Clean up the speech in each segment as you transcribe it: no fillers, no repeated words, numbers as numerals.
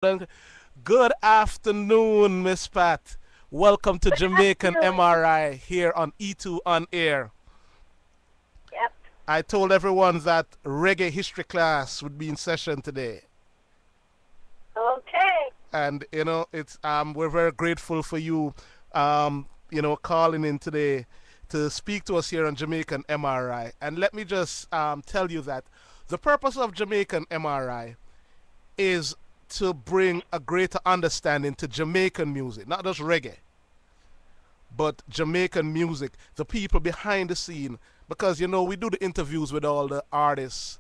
And good afternoon, Miss Pat. Welcome to Jamaican Afternoon. MRI here on E2 on air. Yep. I told everyone that reggae history class would be in session today. Okay. And it's we're very grateful for you calling in today to speak to us here on Jamaican MRI. And let me just tell you that the purpose of Jamaican MRI is to bring a greater understanding to Jamaican music, not just reggae, but Jamaican music, the people behind the scene. Because we do the interviews with all the artists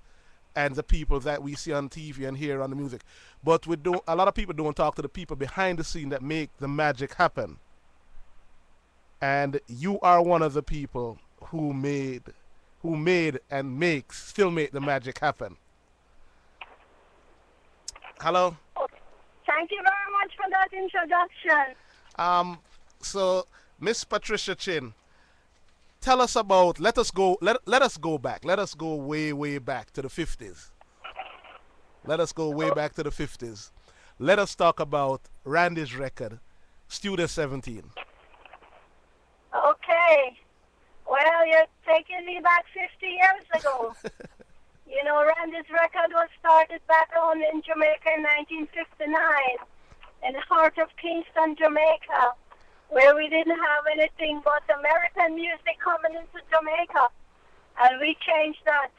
and the people that we see on TV and hear on the music, but we don't. A lot of people don't talk to the people behind the scene that make the magic happen. And you are one of the people who made and still make the magic happen. Hello. Thank you very much for that introduction. Um, so Miss Patricia Chin, tell us about. Let us go back. Let us go way back to the 50s. Let us go way back to the 50s. Let us talk about Randy's record, Studio 17. Okay. Well, you're taking me back 50 years ago. You know, Randy's record was started back home in Jamaica in 1959, in the heart of Kingston, Jamaica, where we didn't have anything but American music coming into Jamaica. And we changed that.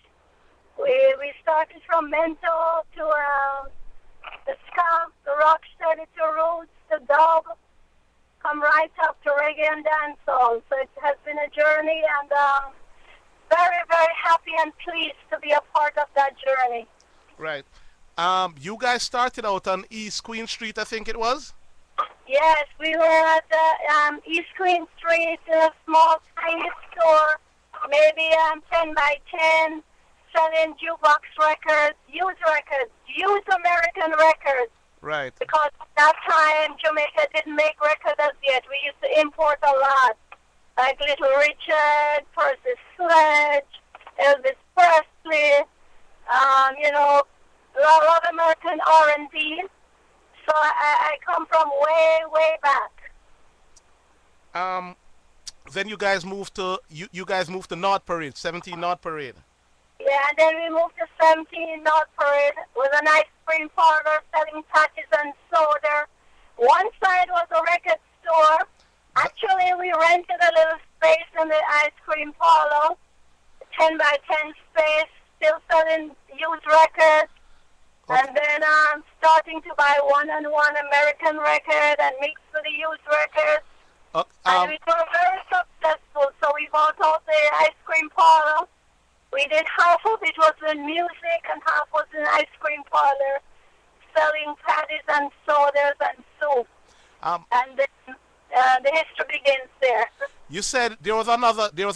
We started from mento to the ska, the rocksteady to roots, the dub, come right up to reggae and dancehall. So it has been a journey, and very, very happy and pleased to be a part of that journey. Right. You guys started out on East Queen Street, I think it was. Yes, we were at the East Queen Street, a small, tiny store, maybe 10 by 10, selling jukebox records, used American records. Right. Because at that time, Jamaica didn't make records as yet. We used to import a lot, like Little Richard, Percy Sledge, Elvis Presley, a lot of American R&B. So I come from way back. Um, then you guys moved to North Parade, 17 North Parade. Yeah, and then we moved to 17 North Parade with an ice cream parlor selling patties and soda. One side was a record store. Actually, we rented a little space in the ice cream parlor, 10 by 10 space, still selling used records. Okay. And then starting to buy one-on-one American record and mix with the used records. Uh, And um, we were very successful, so we bought out the ice cream parlor. We did half of it was in music and half was in ice cream parlor, selling patties and sodas and soup. um, And then the history begins there. you said there was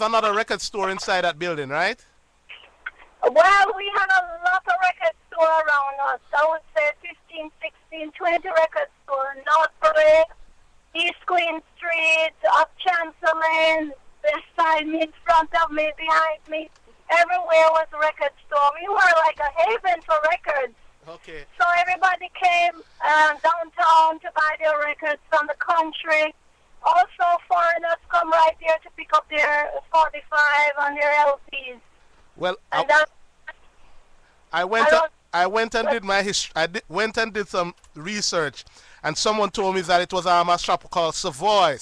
another record store inside that building, right? Well, we had a lot of record store around us. I would say 15, 16, 20 record store. North Parade, East Queen Street, up Chancellor Lane, this side me, in front of me, behind me. Everywhere was a record store. We were like a haven for records. Okay. So everybody came downtown to buy their records from the country. Also, foreigners come right there to pick up their 45 and their LPs. Well, And that's I went I went and did my history. Went and did some research, and someone told me that it was a shop called Savoy,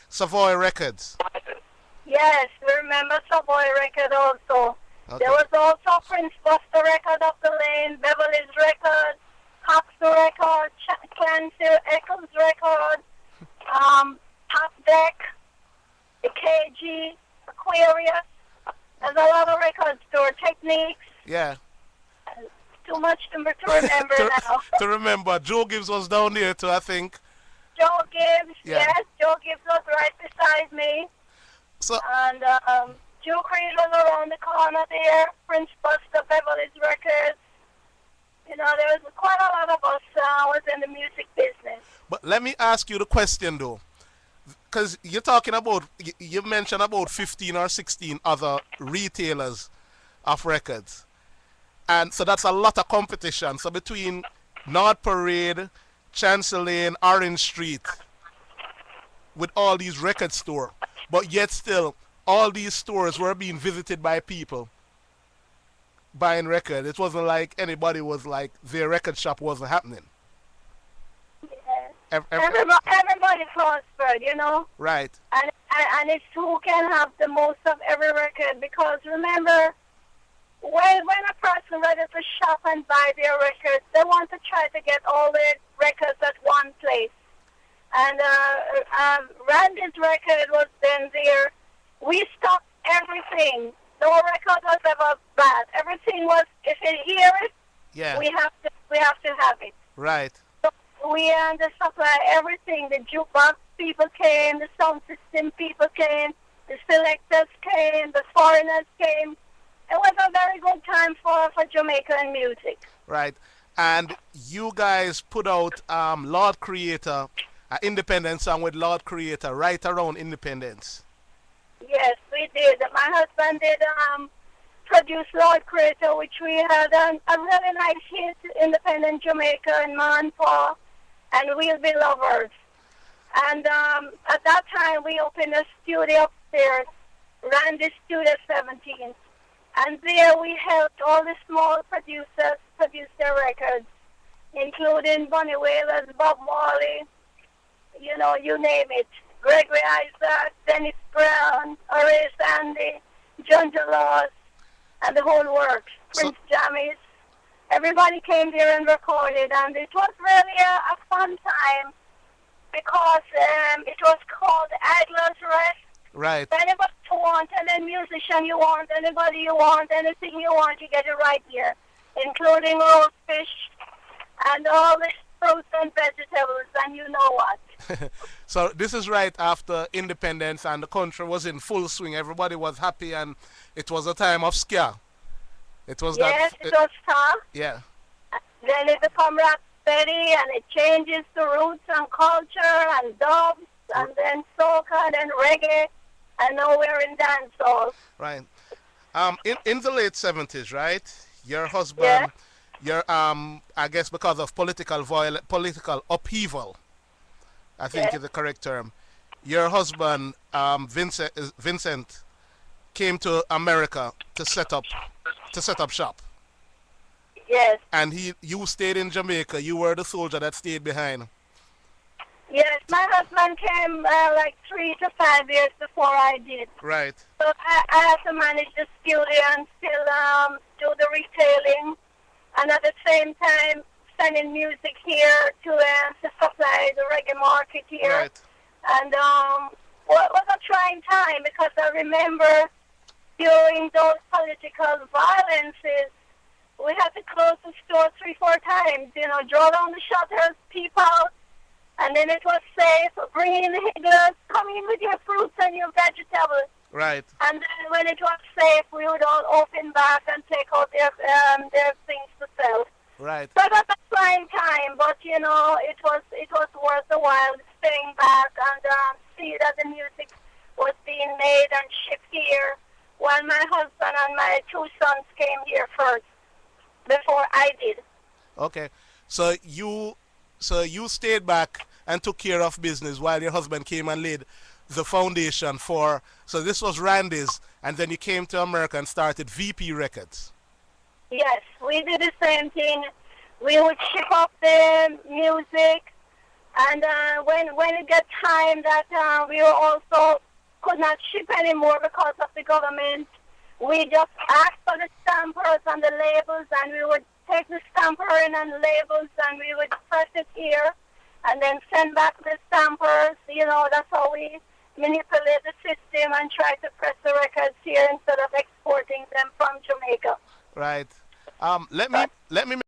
Savoy Records. yes, we remember Savoy record also. Okay. There was also Prince Buster record of the lane, Beverly's record, Cox record, Clancy Echoes record, Top Deck, the KG, Aquarius. There's a lot of record store techniques. Yeah. Too much to remember to, now. to remember, Joe Gibbs was down there too, I think. Joe Gibbs, Yeah. yes, Joe Gibbs was right beside me. So, And Joe Creed was around the corner there. Prince Buster, Beverly's Records. You know, there was quite a lot of us was in the music business. but let me ask you the question though, because you're talking about, you mentioned about 15 or 16 other retailers of records. And so that's a lot of competition. So between North Parade, Chancellor Lane, Orange Street, with all these record store, but yet still all these stores were being visited by people buying record. It wasn't like anybody was like their record shop wasn't happening. Yes. Ev- ev- Everybody prospered, you know. right, And it's who can have the most of every record, because remember, when a person ready to shop and buy their records, they want to try to get all their records at one place. And Randy's record was then there. We stocked everything. No record was ever bad. Everything was, if you hear it, yeah, we have to have it. right, So we to supply everything. The jukebox people came, the sound system people came, the selectors came, the foreigners came. It was a very good time for Jamaican music. right. And you guys put out Lord Creator, an independent song with Lord Creator right around independence. Yes, we did. My husband did produce Lord Creator, which we had a really nice hit, Independent Jamaica and Man Paw, and We'll Be Lovers. And at that time, we opened a studio upstairs, Randy Studio 17. And there we helped all the small producers produce their records, including Bunny Whalers, Bob Marley, you know, you name it. Gregory Isaac, Dennis Brown, Horace Andy, John DeLoss, and the whole works. Prince Jammies. Everybody came there and recorded, and it was really a fun time because it was called Idler's Rest. Right, Anybody you want, any musician you want, anybody you want, anything you want, you get it right here, including roast fish and all the fruits and vegetables, and you know what. so this is right after independence and the country was in full swing. Everybody was happy and it was a time of scare. It was Yes, that. it was tough. Yeah, Then it become rap steady, and it changes to roots and culture and dubs, and then soca, and then reggae, and now we're in dancehall. right. In the late 70s, right? Your husband, Yeah. your I guess because of political upheaval, I think Yeah. is the correct term. Your husband, Vincent, came to America to set up shop, Yes. and you stayed in Jamaica. You were the soldier that stayed behind. Yes, my husband came like 3 to 5 years before I did. Right, So I had to manage the studio and still do the retailing, and at the same time sending music here to supply the reggae market here. right, And well, it was a trying time because I remember during those political violences, we had to close the store 3-4 times, you know, draw down the shutters, peep out, and then it was safe, bring in the higglers, come in with your fruits and your vegetables. right, And then when it was safe, we would all open back and take out their things to sell. right, So that was a trying time, but you know, it was worth the while staying back and see that the music was being made and shipped here, while my husband and my 2 sons came here first before I did. okay. So you stayed back and took care of business while your husband came and laid the foundation for. So this was Randy's, and then you came to America and started VP Records. Yes, we did the same thing. We would ship up the music, and when it got time that we were also could not ship anymore because of the government, we just asked for the stampers and the labels, and we would take the stampering and labels, and we would press it here, and then send back the stampers. You know, that's how we manipulate the system and try to press the records here instead of exporting them from Jamaica. Right. Let me